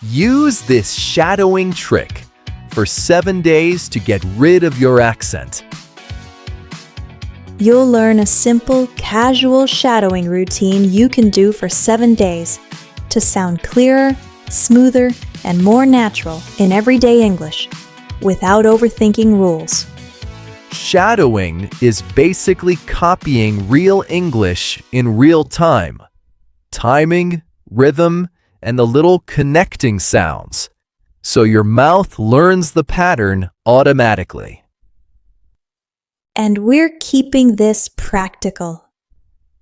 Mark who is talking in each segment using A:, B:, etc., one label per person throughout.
A: Use this shadowing trick for 7 days to get rid of your accent.
B: You'll learn a simple, casual shadowing routine you can do for 7 days to sound clearer, smoother, and more natural in everyday English without overthinking rules.
A: Shadowing is basically copying real English in real time. Timing, rhythm, and the little connecting sounds, so your mouth learns the pattern automatically.
B: And we're keeping this practical.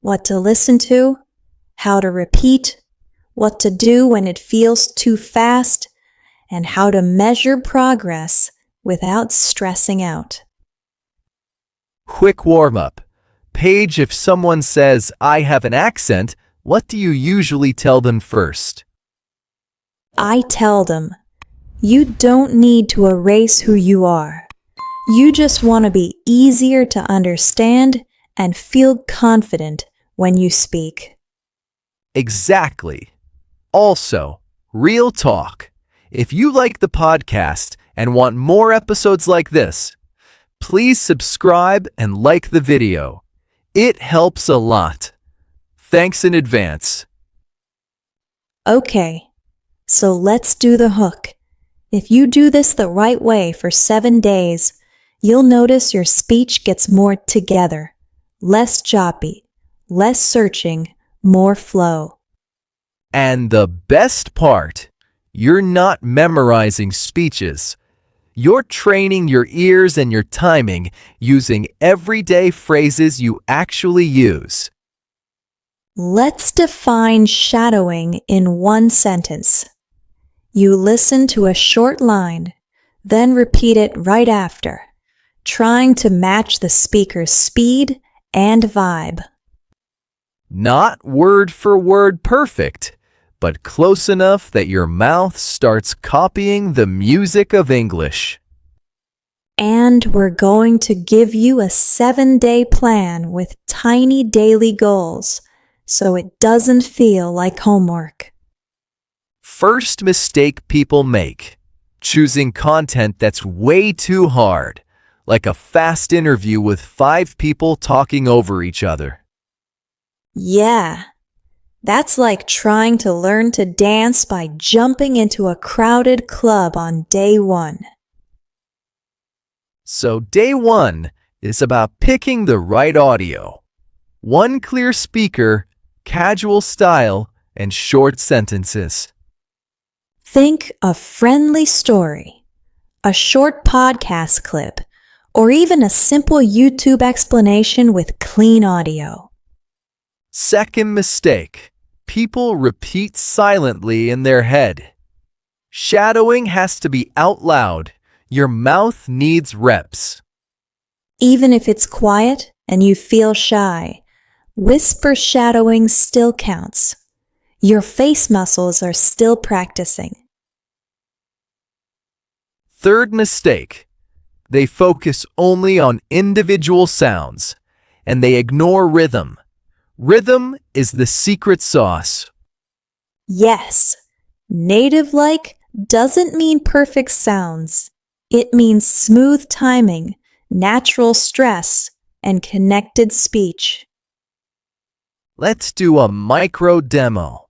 B: What to listen to, how to repeat, what to do when it feels too fast, and how to measure progress without stressing out.
A: Quick warm-up. Paige, if someone says, "I have an accent," what do you usually tell them first?
B: I tell them, you don't need to erase who you are. You just want to be easier to understand and feel confident when you speak.
A: Exactly. Also, real talk. If you like the podcast and want more episodes like this, please subscribe and like the video. It helps a lot. Thanks in advance.
B: Okay, so let's do the hook. If you do this the right way for 7 days, you'll notice your speech gets more together, less choppy, less searching, more flow.
A: And the best part, you're not memorizing speeches. You're training your ears and your timing using everyday phrases you actually use.
B: Let's define shadowing in one sentence. You listen to a short line, then repeat it right after, trying to match the speaker's speed and vibe.
A: Not word for word perfect, but close enough that your mouth starts copying the music of English.
B: And we're going to give you a 7-day plan with tiny daily goals, so it doesn't feel like homework.
A: First mistake people make: choosing content that's way too hard, like a fast interview with 5 people talking over each other.
B: Yeah, that's like trying to learn to dance by jumping into a crowded club on day 1.
A: So day 1 is about picking the right audio. One clear speaker, casual style, and short sentences.
B: Think a friendly story, a short podcast clip, or even a simple YouTube explanation with clean audio.
A: Second mistake: people repeat silently in their head. Shadowing has to be out loud. Your mouth needs reps.
B: Even if it's quiet and you feel shy, whisper shadowing still counts. Your face muscles are still practicing.
A: Third mistake: they focus only on individual sounds, and they ignore rhythm. Rhythm is the secret sauce.
B: Yes, native-like doesn't mean perfect sounds. It means smooth timing, natural stress, and connected speech.
A: Let's do a micro demo.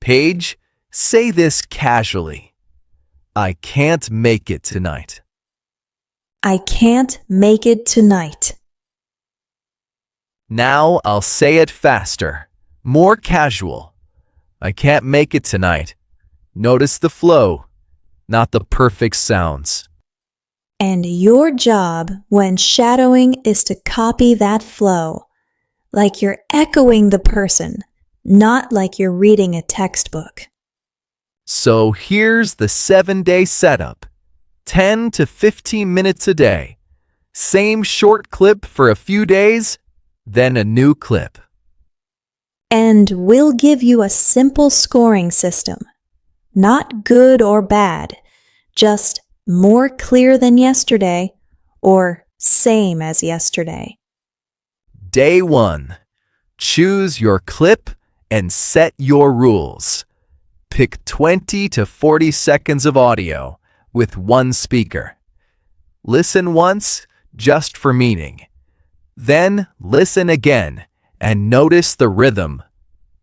A: Paige, say this casually. I can't make it tonight.
B: I can't make it tonight.
A: Now I'll say it faster, more casual. I can't make it tonight. Notice the flow, not the perfect sounds.
B: And your job when shadowing is to copy that flow, like you're echoing the person, not like you're reading a textbook.
A: So here's the 7-day setup. 10 to 15 minutes a day. Same short clip for a few days, then a new clip.
B: And we'll give you a simple scoring system. Not good or bad, just more clear than yesterday or same as yesterday.
A: Day 1. Choose your clip and set your rules. Pick 20 to 40 seconds of audio with one speaker. Listen once just for meaning. Then listen again and notice the rhythm,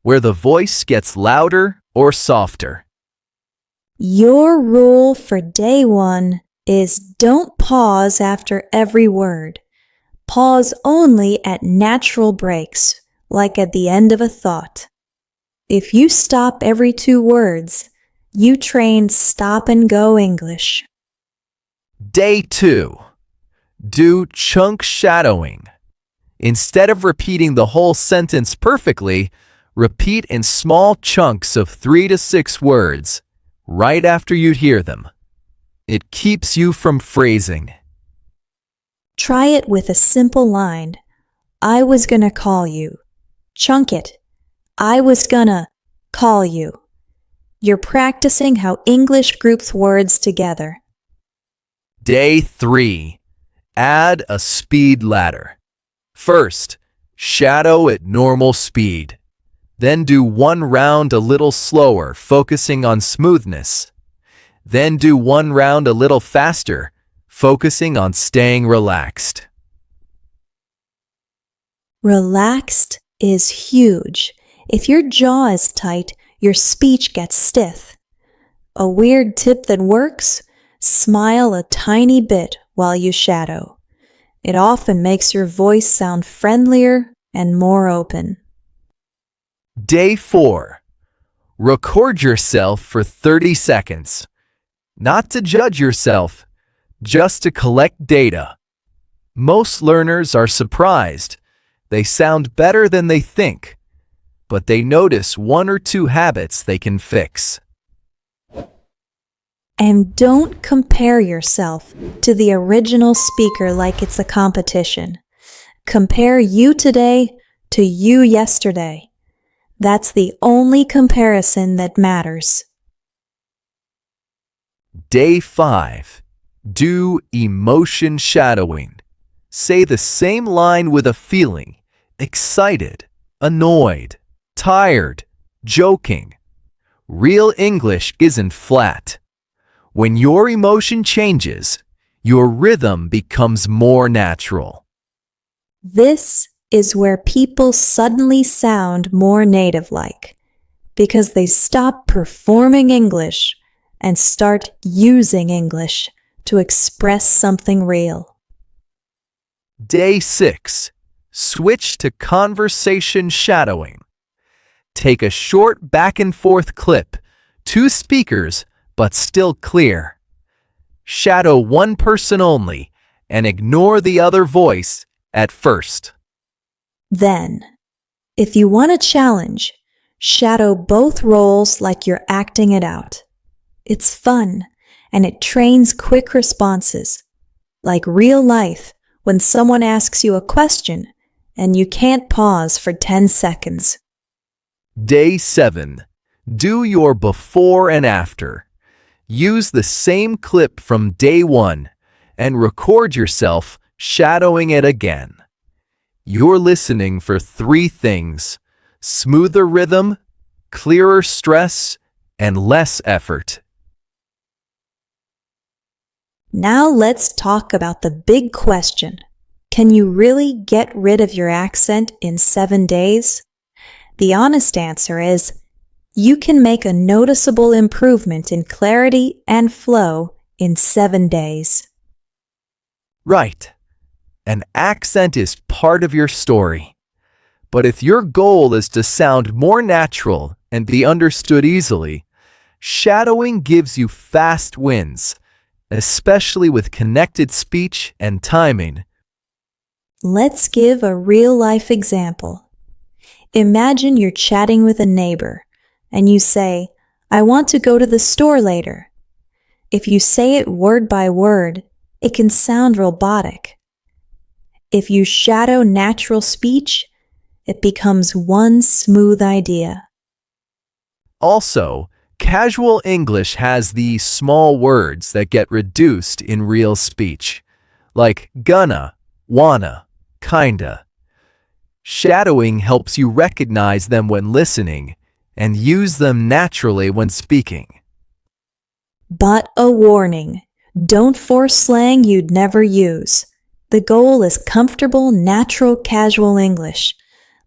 A: where the voice gets louder or softer.
B: Your rule for day 1 is don't pause after every word. Pause only at natural breaks, like at the end of a thought. If you stop every 2 words, you train stop and go English.
A: Day 2. Do chunk shadowing. Instead of repeating the whole sentence perfectly, repeat in small chunks of 3 to 6 words right after you hear them. It keeps you from phrasing.
B: Try it with a simple line. I was gonna call you. Chunk it. I was gonna call you. You're practicing how English groups words together.
A: Day 3. Add a speed ladder. First, shadow at normal speed. Then do one round a little slower, focusing on smoothness. Then do one round a little faster, focusing on staying relaxed.
B: Relaxed is huge. If your jaw is tight, your speech gets stiff. A weird tip that works? Smile a tiny bit while you shadow. It often makes your voice sound friendlier and more open.
A: Day 4. Record yourself for 30 seconds. Not to judge yourself, just to collect data. Most learners are surprised. They sound better than they think, but they notice 1 or 2 habits they can fix.
B: And don't compare yourself to the original speaker like it's a competition. Compare you today to you yesterday. That's the only comparison that matters.
A: Day 5. Do emotion shadowing. Say the same line with a feeling: excited, annoyed, tired, joking. Real English isn't flat. When your emotion changes, your rhythm becomes more natural.
B: This is where people suddenly sound more native-like, because they stop performing English and start using English to express something real.
A: Day 6. Switch to conversation shadowing. Take a short back and forth clip, 2 speakers, but still clear. Shadow one person only and ignore the other voice at first.
B: Then, if you want a challenge, shadow both roles like you're acting it out. It's fun, and it trains quick responses, like real life when someone asks you a question and you can't pause for 10 seconds.
A: Day 7. Do your before and after. Use the same clip from day 1 and record yourself shadowing it again. You're listening for 3 things: smoother rhythm, clearer stress, and less effort.
B: Now let's talk about the big question. Can you really get rid of your accent in 7 days? The honest answer is, you can make a noticeable improvement in clarity and flow in 7 days.
A: Right. An accent is part of your story. But if your goal is to sound more natural and be understood easily, shadowing gives you fast wins, especially with connected speech and timing.
B: Let's give a real-life example. Imagine you're chatting with a neighbor, and you say, "I want to go to the store later." If you say it word by word, it can sound robotic. If you shadow natural speech, it becomes one smooth idea.
A: Also, casual English has these small words that get reduced in real speech, like gonna, wanna, kinda. Shadowing helps you recognize them when listening and use them naturally when speaking.
B: But a warning, don't force slang you'd never use. The goal is comfortable, natural, casual English,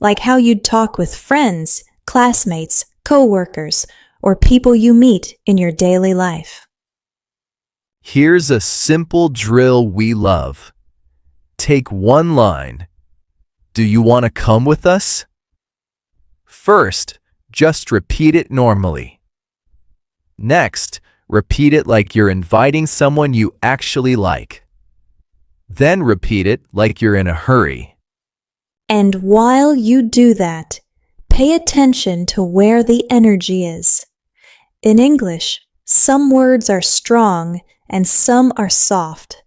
B: like how you'd talk with friends, classmates, co-workers, or people you meet in your daily life.
A: Here's a simple drill we love. Take one line. Do you want to come with us? First, just repeat it normally. Next, repeat it like you're inviting someone you actually like. Then repeat it like you're in a hurry.
B: And while you do that, pay attention to where the energy is. In English, some words are strong and some are soft.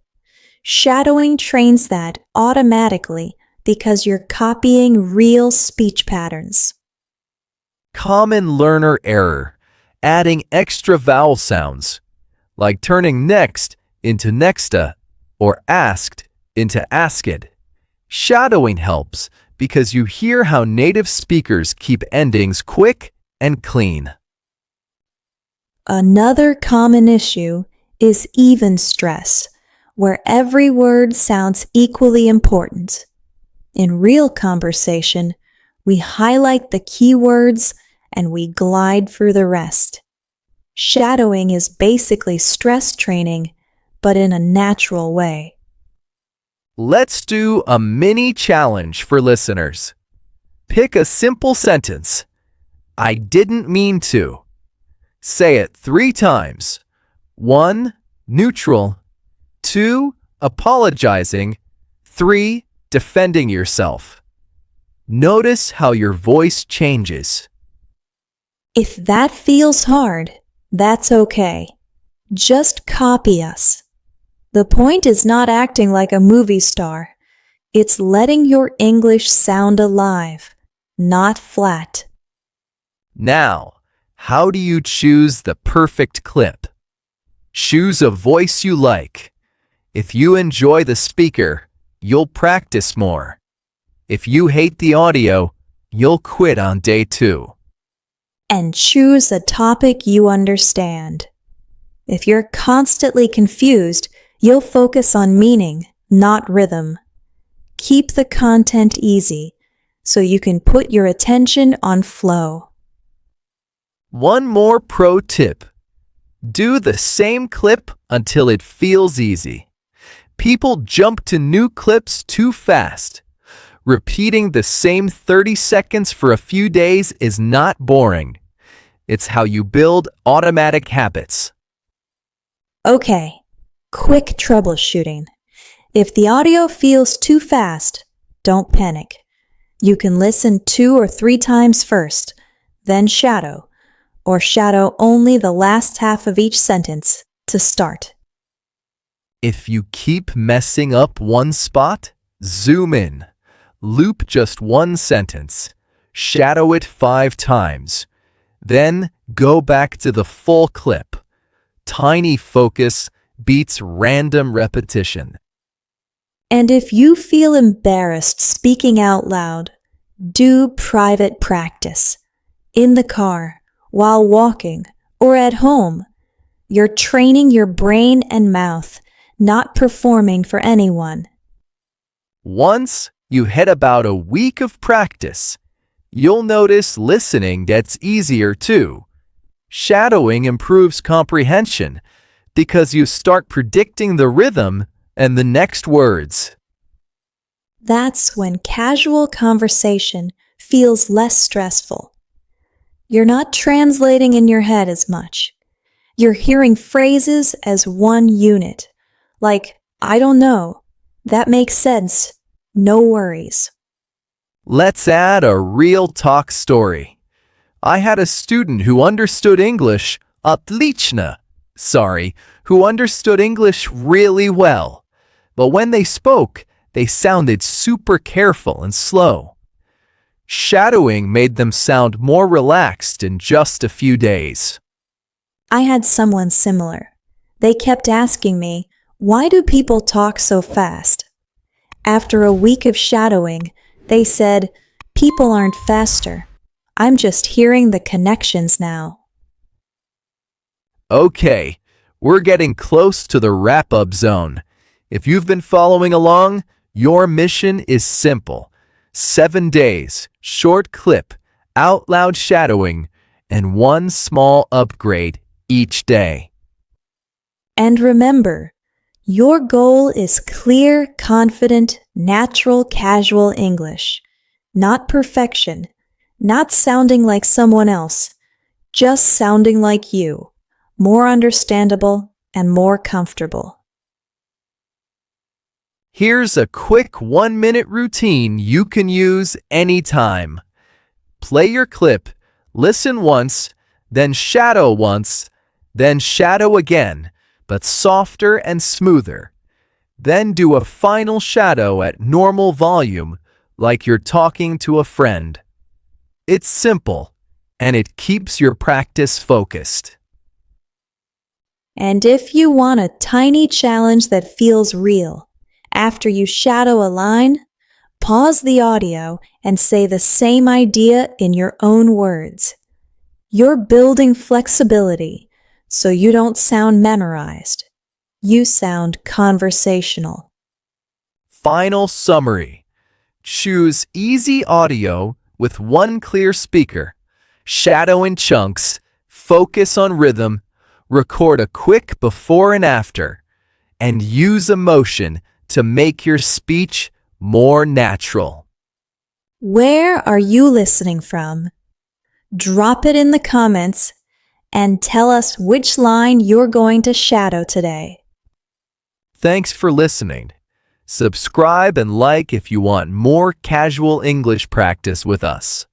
B: Shadowing trains that automatically because you're copying real speech patterns.
A: Common learner error, adding extra vowel sounds, like turning next into nexta or asked into asked. Shadowing helps because you hear how native speakers keep endings quick and clean.
B: Another common issue is even stress, where every word sounds equally important. In real conversation, we highlight the key words and we glide through the rest. Shadowing is basically stress training, but in a natural way.
A: Let's do a mini challenge for listeners. Pick a simple sentence. I didn't mean to. Say it 3 times. 1, neutral. 2, apologizing. 3, defending yourself. Notice how your voice changes.
B: If that feels hard, that's okay. Just copy us. The point is not acting like a movie star. It's letting your English sound alive, not flat.
A: Now, how do you choose the perfect clip? Choose a voice you like. If you enjoy the speaker, you'll practice more. If you hate the audio, you'll quit on day 2.
B: And choose a topic you understand. If you're constantly confused, you'll focus on meaning, not rhythm. Keep the content easy so you can put your attention on flow.
A: One more pro tip. Do the same clip until it feels easy. People jump to new clips too fast. Repeating the same 30 seconds for a few days is not boring. It's how you build automatic habits.
B: Okay, quick troubleshooting. If the audio feels too fast, don't panic. You can listen 2 or 3 times first, then shadow, or shadow only the last half of each sentence to start.
A: If you keep messing up one spot, zoom in. Loop just one sentence. Shadow it 5 times. Then go back to the full clip. Tiny focus beats random repetition.
B: And if you feel embarrassed speaking out loud, do private practice. In the car, while walking, or at home. You're training your brain and mouth, not performing for anyone.
A: Once you hit about a week of practice, you'll notice listening gets easier too. Shadowing improves comprehension because you start predicting the rhythm and the next words.
B: That's when casual conversation feels less stressful. You're not translating in your head as much. You're hearing phrases as one unit, like, I don't know, that makes sense, no worries.
A: Let's add a real talk story. I had a student who understood English who understood English really well. But when they spoke, they sounded super careful and slow. Shadowing made them sound more relaxed in just a few days.
B: I had someone similar. They kept asking me, why do people talk so fast? After a week of shadowing, they said, people aren't faster. I'm just hearing the connections now.
A: Okay, we're getting close to the wrap-up zone. If you've been following along, your mission is simple. 7 days, short clip, out loud shadowing, and one small upgrade each day.
B: And remember, your goal is clear, confident, natural, casual English. Not perfection, not sounding like someone else, just sounding like you, more understandable and more comfortable.
A: Here's a quick 1-minute routine you can use anytime. Play your clip, listen once, then shadow once, then shadow again, but softer and smoother. Then do a final shadow at normal volume, like you're talking to a friend. It's simple, and it keeps your practice focused.
B: And if you want a tiny challenge that feels real, after you shadow a line, pause the audio and say the same idea in your own words. You're building flexibility so you don't sound memorized. You sound conversational.
A: Final summary. Choose easy audio with one clear speaker. Shadow in chunks. Focus on rhythm. Record a quick before and after. And use emotion to make your speech more natural.
B: Where are you listening from? Drop it in the comments and tell us which line you're going to shadow today.
A: Thanks for listening. Subscribe and like if you want more casual English practice with us.